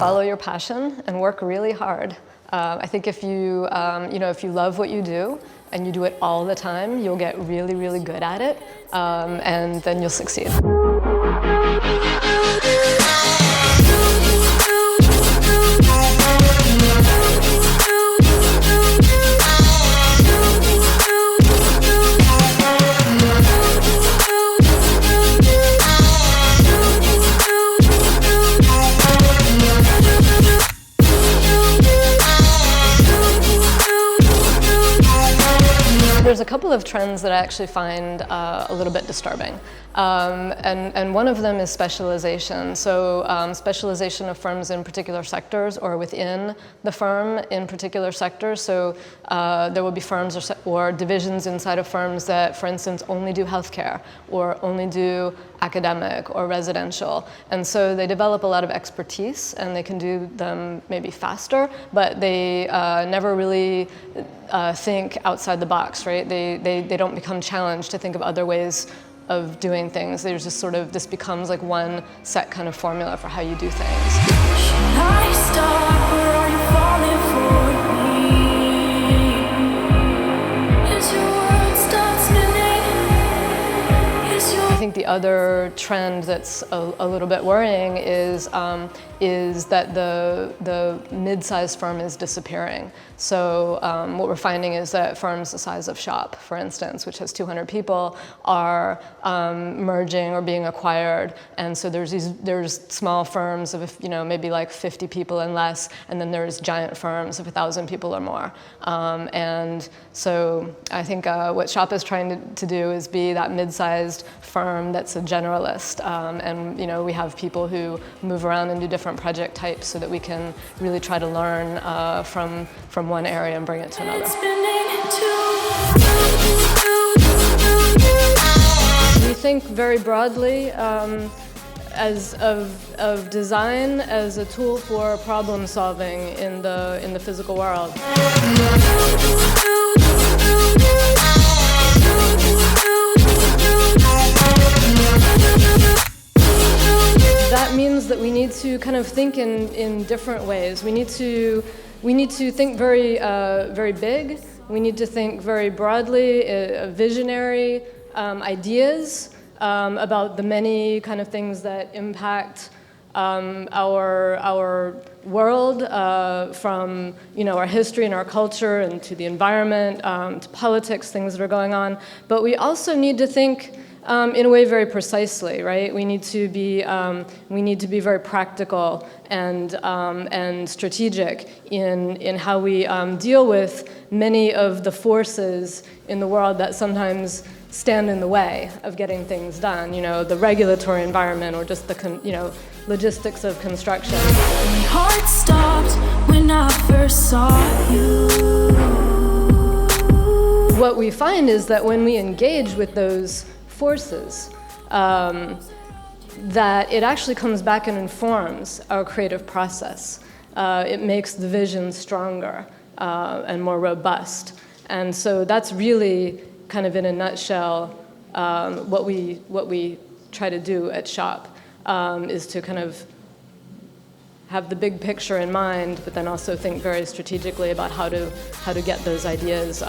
follow your passion and work really hard. I think if you, if you love what you do and you do it all the time, you'll get really, really good at it, and then you'll succeed. There's a couple of trends that I actually find a little bit disturbing. And one of them is specialization. So specialization of firms in particular sectors or within the firm in particular sectors. So there will be firms or divisions inside of firms that, for instance, only do healthcare or only do academic or residential. And so they develop a lot of expertise and they can do them maybe faster, but they never really think outside the box, right? They don't become challenged to think of other ways of doing things. There's just sort of, this becomes like one set kind of formula for how you do things. Should I stop or are you falling for me? Is your world stop spinning? I think the other trend that's a little bit worrying is that the mid-sized firm is disappearing. So what we're finding is that firms the size of SHoP, for instance, which has 200 people, are merging or being acquired. And so there's small firms of maybe like 50 people and less, and then there's giant firms of 1,000 people or more. And so I think what SHoP is trying to do is be that mid-sized firm that's a generalist. And we have people who move around and do different project types so that we can really try to learn from one area and bring it to another. We think very broadly of design as a tool for problem solving in the physical world. That means that we need to kind of think in different ways. We need to think very big. We need to think very broadly, visionary ideas about the many kind of things that impact our world, from our history and our culture, and to the environment, to politics, things that are going on. But we also need to think in a way very precisely, right? We need to be very practical and strategic in how we deal with many of the forces in the world that sometimes stand in the way of getting things done. The regulatory environment, or just the logistics of construction. My heart stopped when I first saw you. What we find is that when we engage with those forces, that it actually comes back and informs our creative process. It makes the vision stronger and more robust. And so that's really kind of in a nutshell what we try to do at SHoP, is to kind of have the big picture in mind, but then also think very strategically about how to get those ideas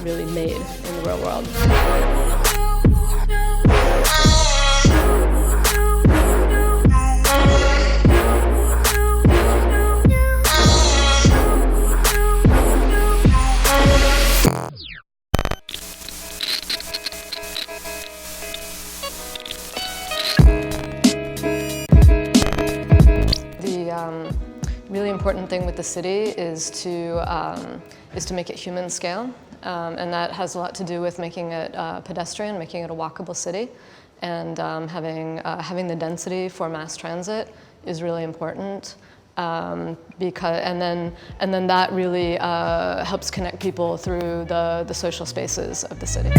really made in the real world. Really important thing with the city is to make it human scale, and that has a lot to do with making it pedestrian, making it a walkable city, and having the density for mass transit is really important, because and then that really helps connect people through the social spaces of the city.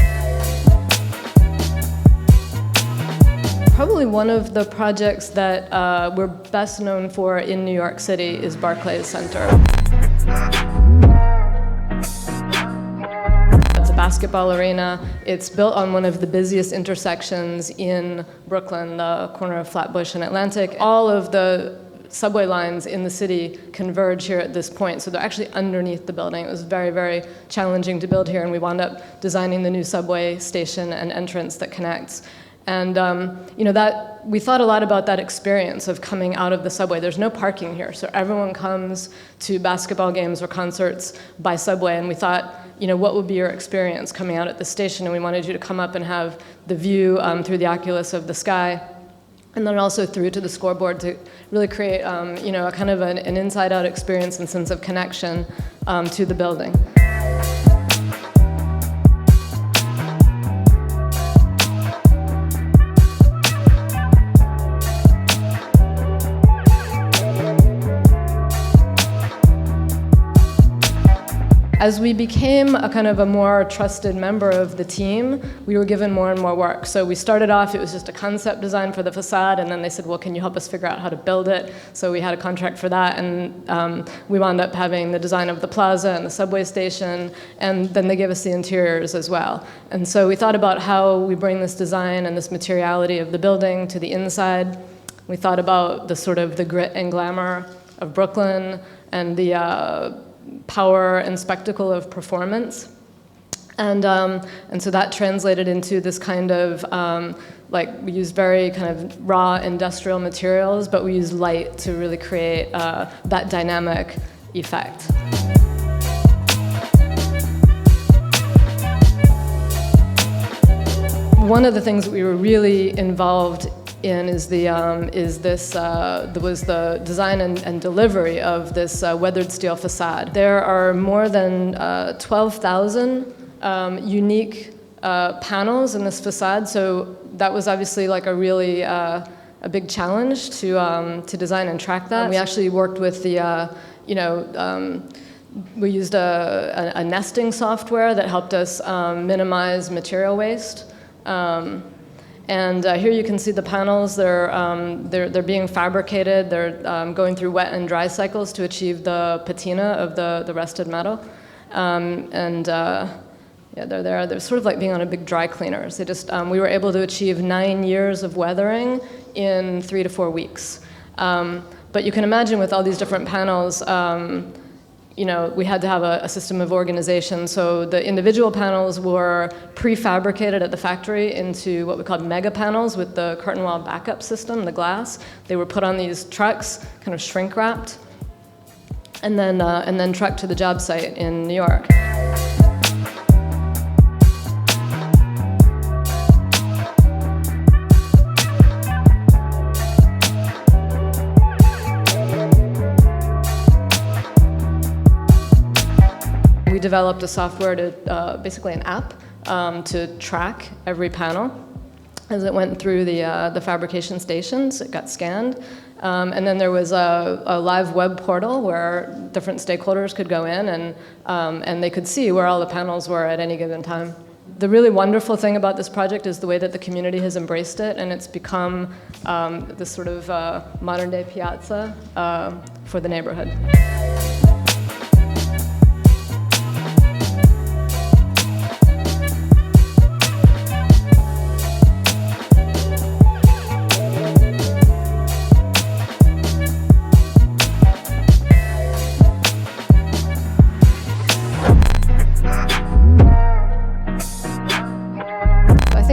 Probably one of the projects that we're best known for in New York City is Barclays Center. It's a basketball arena. It's built on one of the busiest intersections in Brooklyn, the corner of Flatbush and Atlantic. All of the subway lines in the city converge here at this point. So they're actually underneath the building. It was very, very challenging to build here, and we wound up designing the new subway station and entrance that connects. And that we thought a lot about that experience of coming out of the subway. There's no parking here, so everyone comes to basketball games or concerts by subway, and we thought, what would be your experience coming out at the station? And we wanted you to come up and have the view through the oculus of the sky, and then also through to the scoreboard to really create, a kind of an inside-out experience and sense of connection to the building. As we became a kind of a more trusted member of the team, we were given more and more work. So we started off, it was just a concept design for the facade, and then they said, well, can you help us figure out how to build it? So we had a contract for that, and we wound up having the design of the plaza and the subway station, and then they gave us the interiors as well. And so we thought about how we bring this design and this materiality of the building to the inside. We thought about the sort of the grit and glamour of Brooklyn and the power and spectacle of performance. And so that translated into this kind of, we used very kind of raw industrial materials, but we used light to really create that dynamic effect. One of the things that we were really involved in was the design and delivery of this weathered steel facade. There are more than 12,000 unique panels in this facade, so that was obviously like a really a big challenge to design and track that. And we actually worked with the we used a nesting software that helped us minimize material waste. And here you can see the panels. They're being fabricated. They're going through wet and dry cycles to achieve the patina of the rested metal. They're there. They're sort of like being on a big dry cleaner. So we were able to achieve 9 years of weathering in 3 to 4 weeks. But you can imagine with all these different panels, we had to have a system of organization. So the individual panels were prefabricated at the factory into what we called mega panels with the curtain wall backup system, the glass. They were put on these trucks, kind of shrink wrapped, and then trucked to the job site in New York. We developed a software basically an app, to track every panel as it went through the fabrication stations. It got scanned. And then there was a live web portal where different stakeholders could go in and they could see where all the panels were at any given time. The really wonderful thing about this project is the way that the community has embraced it, and it's become this sort of modern-day piazza for the neighborhood.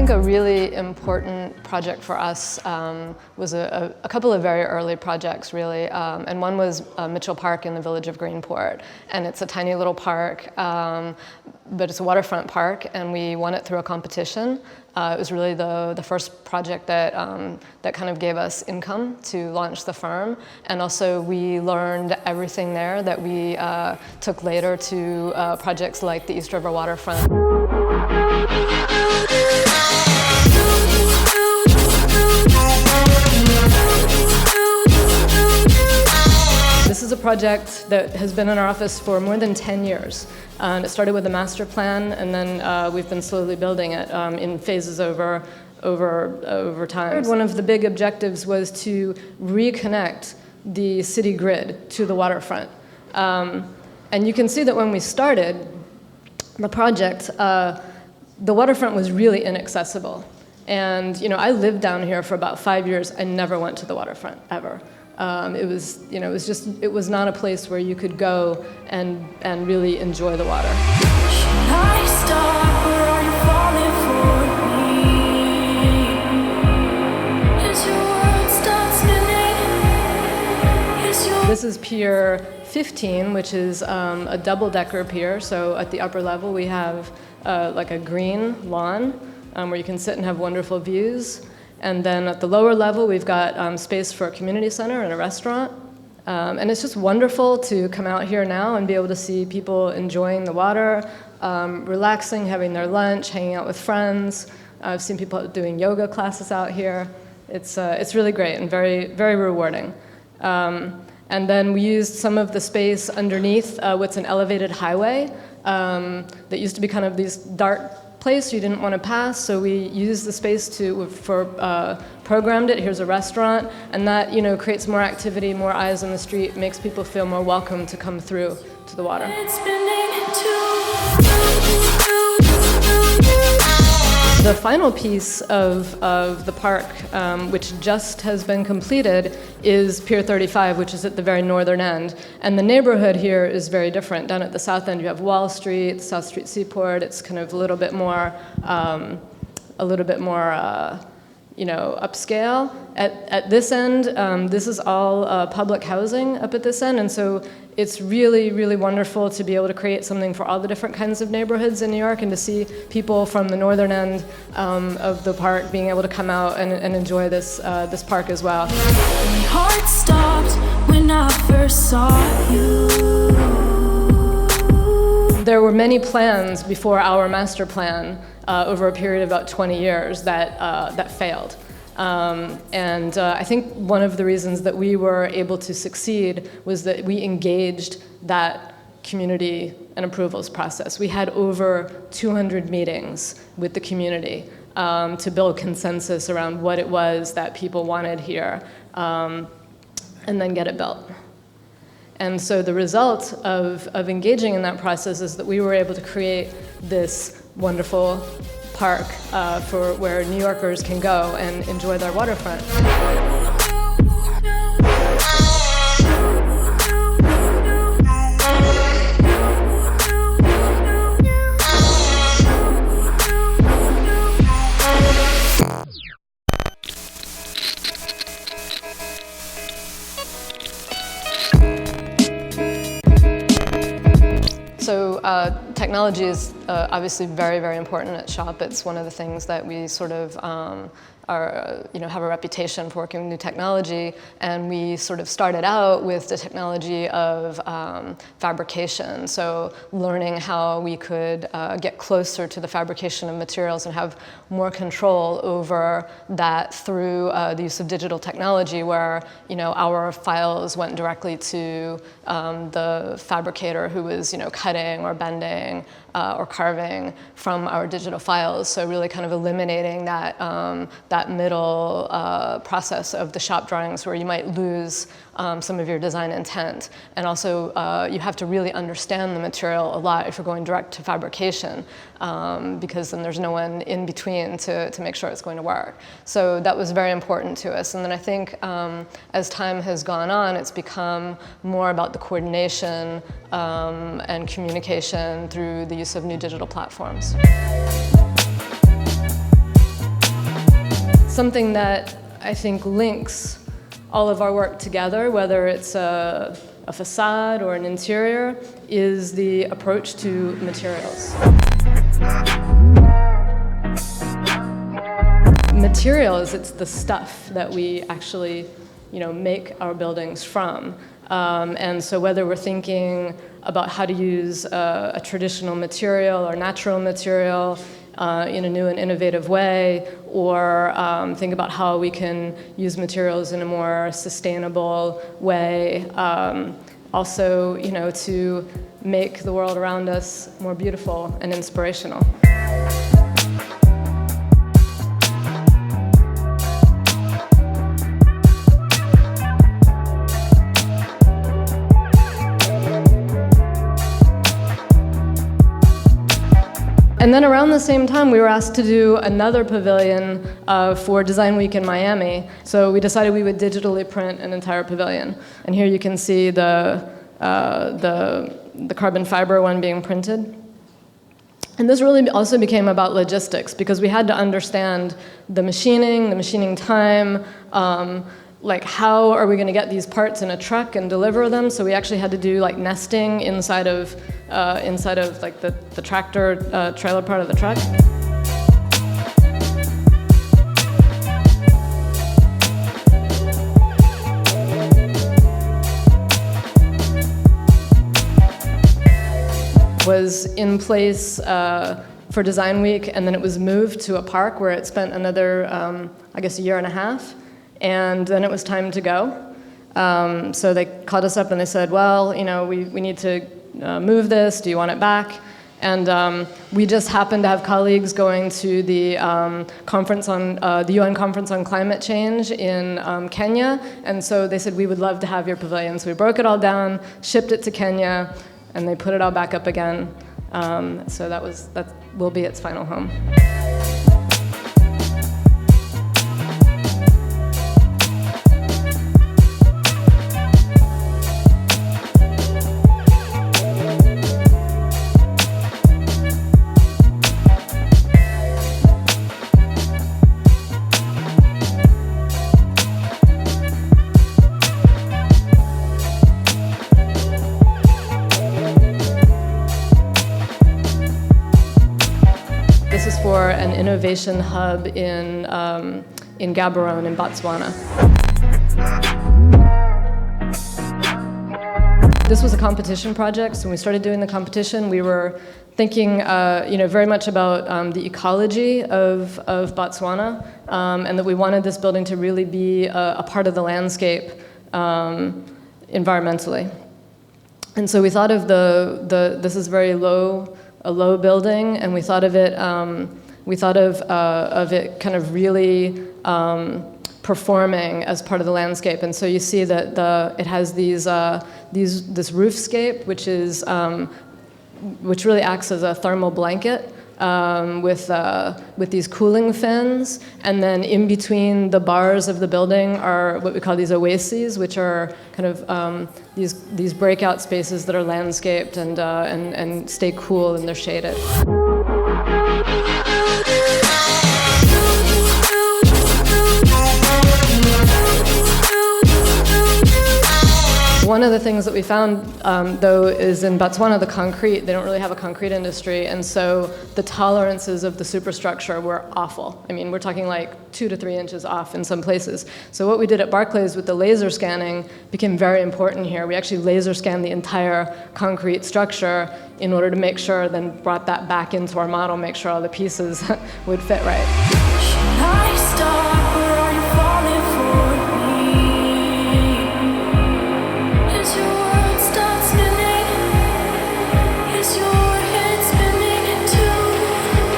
A really important project for us was a couple of very early projects, really. And one was Mitchell Park in the village of Greenport. And it's a tiny little park, but it's a waterfront park, and we won it through a competition. It was really the first project that kind of gave us income to launch the firm. And also we learned everything there that we took later to projects like the East River waterfront. This is a project that has been in our office for more than 10 years. And it started with a master plan, and then we've been slowly building it in phases over time. One of the big objectives was to reconnect the city grid to the waterfront. And you can see that when we started the project, the waterfront was really inaccessible. And I lived down here for about 5 years. I never went to the waterfront, ever. It was, it was not a place where you could go and really enjoy the water. Should I stop or are you falling for me? Is your world stop spinning? Is your This is Pier 15, which is a double-decker pier. So at the upper level, we have like a green lawn where you can sit and have wonderful views. And then at the lower level, we've got space for a community center and a restaurant. And it's just wonderful to come out here now and be able to see people enjoying the water, relaxing, having their lunch, hanging out with friends. I've seen people doing yoga classes out here. It's really great and very, very rewarding. And then we used some of the space underneath what's an elevated highway that used to be kind of these dark place you didn't want to pass, so we used the space programmed it. Here's a restaurant, and that creates more activity, more eyes on the street, makes people feel more welcome to come through to the water. it's spinning too. The final piece of the park, which just has been completed, is Pier 35, which is at the very northern end. And the neighborhood here is very different. Down at the south end, you have Wall Street, South Street Seaport. It's kind of a little bit more upscale. At this end, this is all public housing up at this end, and so it's really, really wonderful to be able to create something for all the different kinds of neighborhoods in New York, and to see people from the northern end of the park being able to come out and enjoy this park as well. My heart stopped when I first saw you. There were many plans before our master plan over a period of about 20 years that failed. I think one of the reasons that we were able to succeed was that we engaged that community and approvals process. We had over 200 meetings with the community to build consensus around what it was that people wanted here, and then get it built. And so the result of engaging in that process is that we were able to create this wonderful park for where New Yorkers can go and enjoy their waterfront. So technology is obviously very, very important at SHoP. It's one of the things that we sort of have a reputation for working with new technology, and we sort of started out with the technology of fabrication. So learning how we could get closer to the fabrication of materials and have more control over that through the use of digital technology, where our files went directly to the fabricator who was cutting or bending or carving from our digital files. So really kind of eliminating that that middle process of the shop drawings where you might lose some of your design intent. And also you have to really understand the material a lot if you're going direct to fabrication, because then there's no one in between to make sure it's going to work. So that was very important to us. And then I think as time has gone on, it's become more about the coordination and communication through the use of new digital platforms. Something that I think links all of our work together, whether it's a facade or an interior, is the approach to materials. Materials, it's the stuff that we actually make our buildings from. And so whether we're thinking about how to use a traditional material or natural material in a new and innovative way, or think about how we can use materials in a more sustainable way. Also, to make the world around us more beautiful and inspirational. And then around the same time, we were asked to do another pavilion for Design Week in Miami. So we decided we would digitally print an entire pavilion. And here you can see the carbon fiber one being printed. And this really also became about logistics, because we had to understand the machining time, like how are we going to get these parts in a truck and deliver them. So we actually had to do like nesting inside of like the tractor trailer part of the truck. Was in place for Design Week, and then it was moved to a park where it spent another, I guess, a year and a half, and then it was time to go. So they called us up and they said, well, you know, we need to move this, do you want it back? And we just happened to have colleagues going to the conference on, the UN Conference on Climate Change in Kenya, and so they said, we would love to have your pavilion. So we broke it all down, shipped it to Kenya, and they put it all back up again. So that will be its final home. This is for an innovation hub in Gaborone in Botswana. This was a competition project, so when we started doing the competition, we were thinking very much about the ecology of Botswana, and that we wanted this building to really be a part of the landscape environmentally. And so we thought of this is very a low building, and we thought of it kind of really performing as part of the landscape. And so you see that it has this roofscape, which really acts as a thermal blanket with these cooling fins, and then in between the bars of the building are what we call these oases, which are kind of these breakout spaces that are landscaped and stay cool and they're shaded. One of the things that we found, though, is in Botswana, the concrete, they don't really have a concrete industry, and so the tolerances of the superstructure were awful. I mean, we're talking like 2 to 3 inches off in some places. So what we did at Barclays with the laser scanning became very important here. We actually laser scanned the entire concrete structure in order to make sure, then brought that back into our model, make sure all the pieces would fit right. Should I stop, or are you falling for me? Is your world start spinning? Is your head spinning too?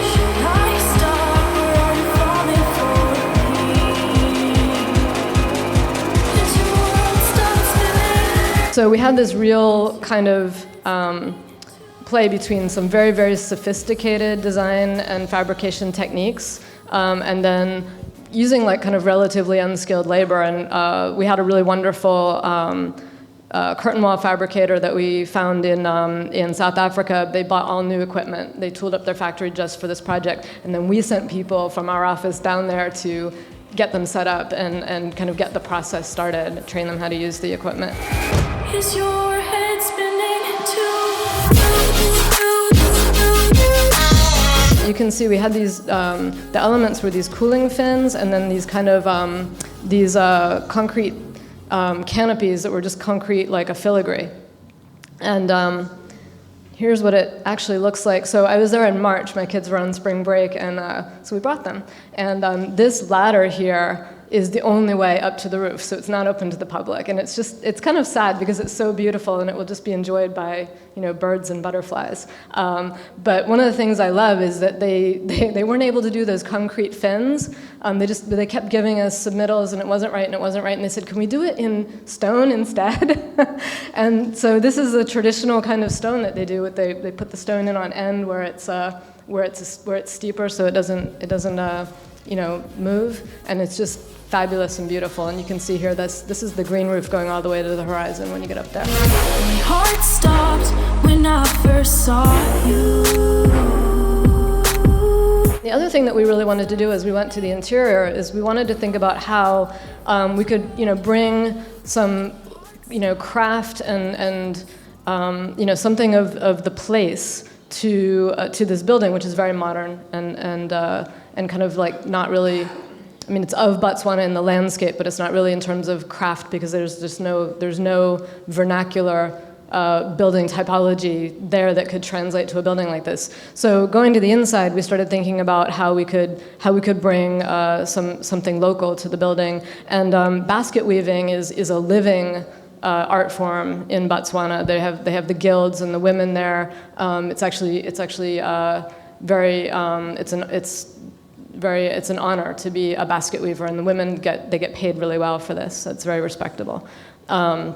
Should I stop, or are you falling for me? Is your world start spinning? So we had this real kind of play between some very, very sophisticated design and fabrication techniques, and then using like kind of relatively unskilled labor. And we had a really wonderful curtain wall fabricator that we found in South Africa. They bought all new equipment. They tooled up their factory just for this project. And then we sent people from our office down there to get them set up and kind of get the process started, train them how to use the equipment. Is your head spinning too? You can see we had these, the elements were these cooling fins, and then these kind of, concrete canopies that were just concrete like a filigree. And here's what it actually looks like. So I was there in March, my kids were on spring break, and so we brought them. And this ladder here is the only way up to the roof, so it's not open to the public. And it's kind of sad because it's so beautiful and it will just be enjoyed by, birds and butterflies. But one of the things I love is that they weren't able to do those concrete fins. They kept giving us submittals and it wasn't right, and they said, can we do it in stone instead? And so this is a traditional kind of stone that they do. They put the stone in on end where it's steeper, so it doesn't move, and it's just fabulous and beautiful. And you can see here, this is the green roof going all the way to the horizon when you get up there. My heart stopped when I first saw you. The other thing that we really wanted to do as we went to the interior is we wanted to think about how we could, bring some, craft and something of the place to this building, which is very modern and kind of like not really. I mean, it's of Botswana in the landscape, but it's not really in terms of craft because there's no vernacular building typology there that could translate to a building like this. So going to the inside, we started thinking about how we could bring something local to the building. And basket weaving is a living art form in Botswana. They have the guilds and the women there. It's an honor to be a basket weaver, and the women get paid really well for this. So it's very respectable. So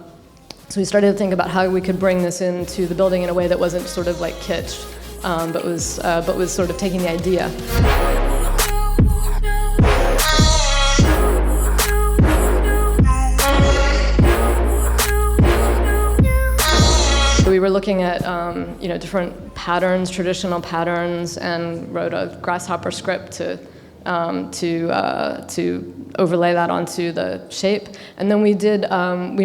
we started to think about how we could bring this into the building in a way that wasn't sort of like kitsch, but was sort of taking the idea. We were looking at different patterns, traditional patterns, and wrote a grasshopper script to overlay that onto the shape. And then we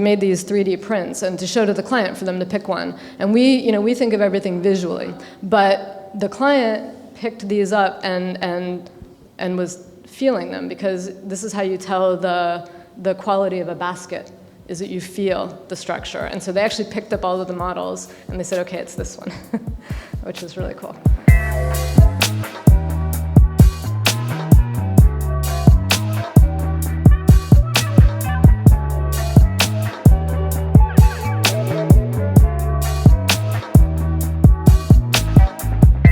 made these 3D prints and to show to the client for them to pick one. And we think of everything visually, but the client picked these up and was feeling them, because this is how you tell the quality of a basket, is that you feel the structure. And so they actually picked up all of the models and they said, okay, it's this one, which was really cool.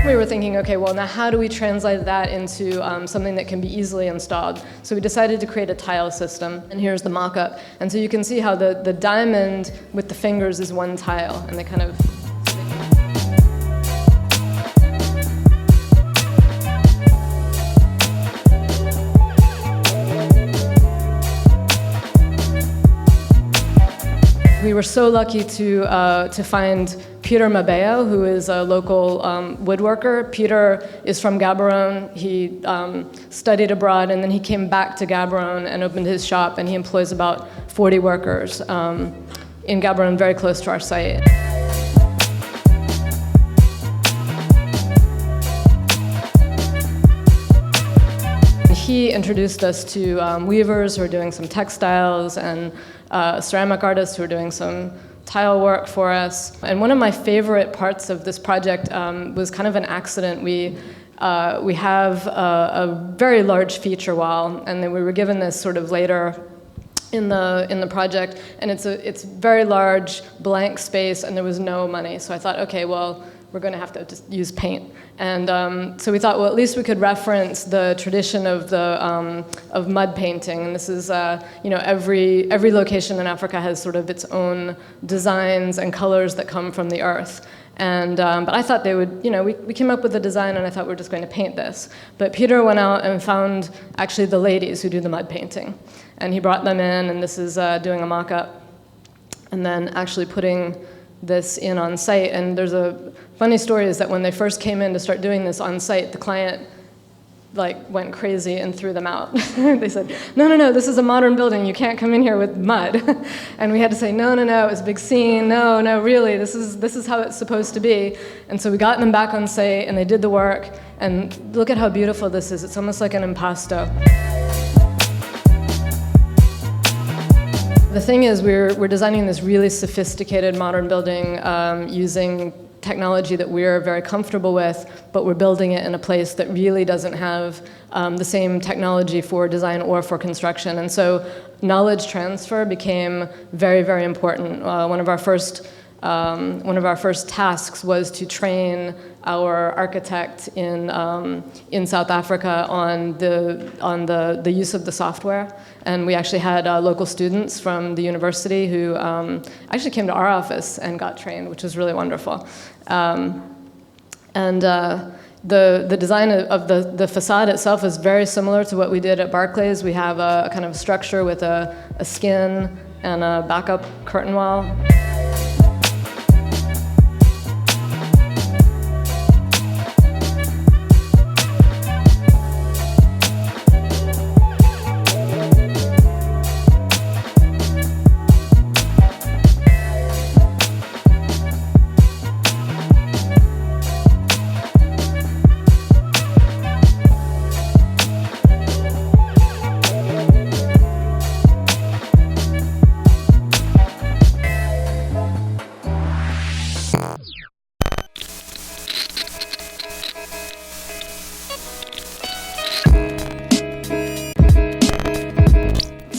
We were thinking, okay, well, now how do we translate that into something that can be easily installed? So we decided to create a tile system, and here's the mock-up. And so you can see how the diamond with the fingers is one tile, and they kind of... We were so lucky to find Peter Mabeo, who is a local woodworker. Peter is from Gaborone. He studied abroad, and then he came back to Gaborone and opened his shop, and he employs about 40 workers in Gaborone, very close to our site. He introduced us to weavers who are doing some textiles, and ceramic artists who are doing some tile work for us. And one of my favorite parts of this project was kind of an accident. We have a very large feature wall, and then we were given this sort of later in the project, and it's very large blank space, and there was no money. So I thought, okay, well, we're going to have to just use paint. And so we thought, well, at least we could reference the tradition of mud painting. And this is, every location in Africa has sort of its own designs and colors that come from the earth. And but I thought they would, we came up with a design, and I thought we were just going to paint this. But Peter went out and found actually the ladies who do the mud painting, and he brought them in, and this is doing a mock-up, and then actually putting this in on site. And there's a funny story is that when they first came in to start doing this on site, the client went crazy and threw them out. They said, no, this is a modern building, you can't come in here with mud. And we had to say, no, it was a big scene, no, really, this is how it's supposed to be. And so we got them back on site, and they did the work, and look at how beautiful this is. It's almost like an impasto. The thing is, we're designing this really sophisticated modern building using technology that we're very comfortable with, but we're building it in a place that really doesn't have the same technology for design or for construction. And so knowledge transfer became very, very important. One of our first tasks was to train our architect in South Africa on the use of the software, and we actually had local students from the university who actually came to our office and got trained, which was really wonderful. The design of the facade itself is very similar to what we did at Barclays. We have a kind of structure with a skin and a backup curtain wall.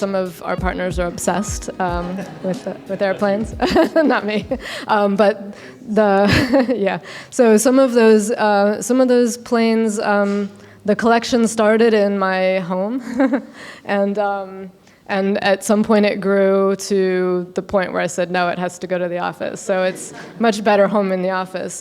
Some of our partners are obsessed with airplanes, not me, but yeah. So some of those planes, the collection started in my home, and at some point it grew to the point where I said, no, it has to go to the office. So it's much better home in the office.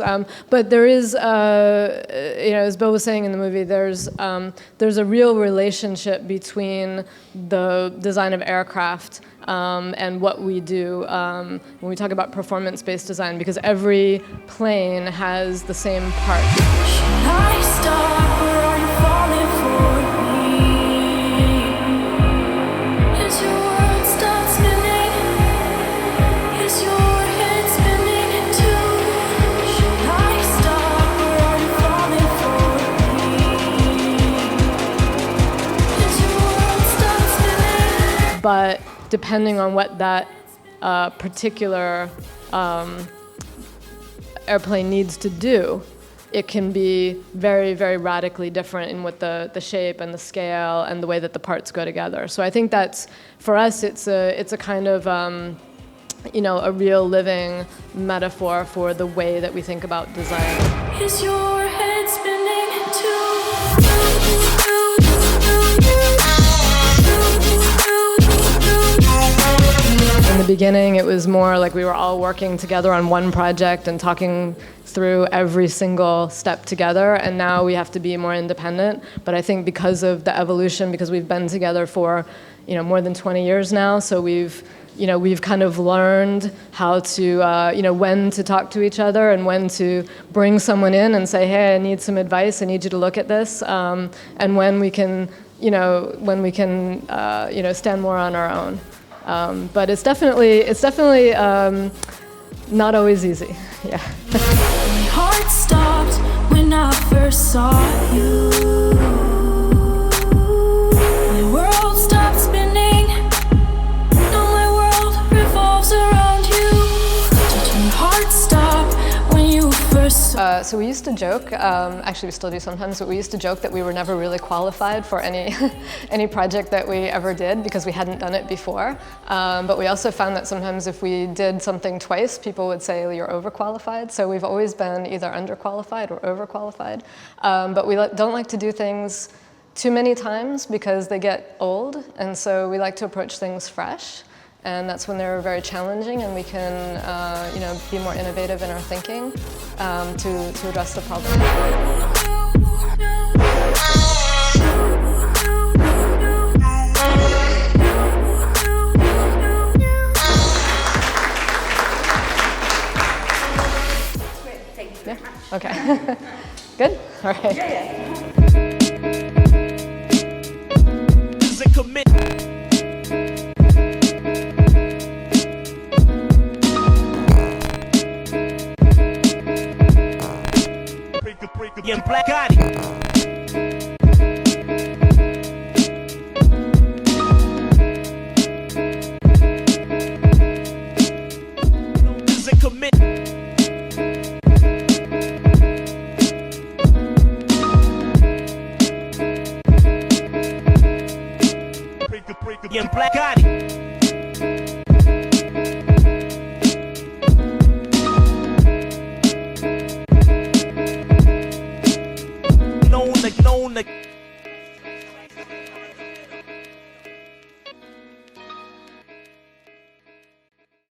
But there is, as Bill was saying in the movie, there's a real relationship between the design of aircraft and what we do when we talk about performance-based design, because every plane has the same part. Should I stop or are you falling for me? Is your world stop spinning? Is your head spinning too? Should I stop or are you falling for me? Is your world stop spinning? But depending on what that particular airplane needs to do, it can be very, very radically different in what the shape and the scale and the way that the parts go together. So I think that's, for us, it's a kind of, a real living metaphor for the way that we think about design. Is your head spinning too? In the beginning, it was more like we were all working together on one project and talking through every single step together, and now we have to be more independent. But I think because of the evolution, because we've been together for more than 20 years now, so we've kind of learned how to when to talk to each other and when to bring someone in and say, hey, I need some advice, I need you to look at this, and when we can stand more on our own. But it's definitely not always easy. Yeah. My heart stopped when I first saw you. My world stopped spinning. Now my world revolves around you. Did your heart stop when you first saw? So we used to joke, actually we still do sometimes, but we used to joke that we were never really qualified for any project that we ever did because we hadn't done it before. But we also found that sometimes if we did something twice, people would say you're overqualified. So we've always been either underqualified or overqualified. But we don't like to do things too many times because they get old, and so we like to approach things fresh. And that's when they're very challenging, and we can, be more innovative in our thinking to address the problem. Yeah. Okay. Good. All right. Yeah, Black Gotti. It's a commitment. known to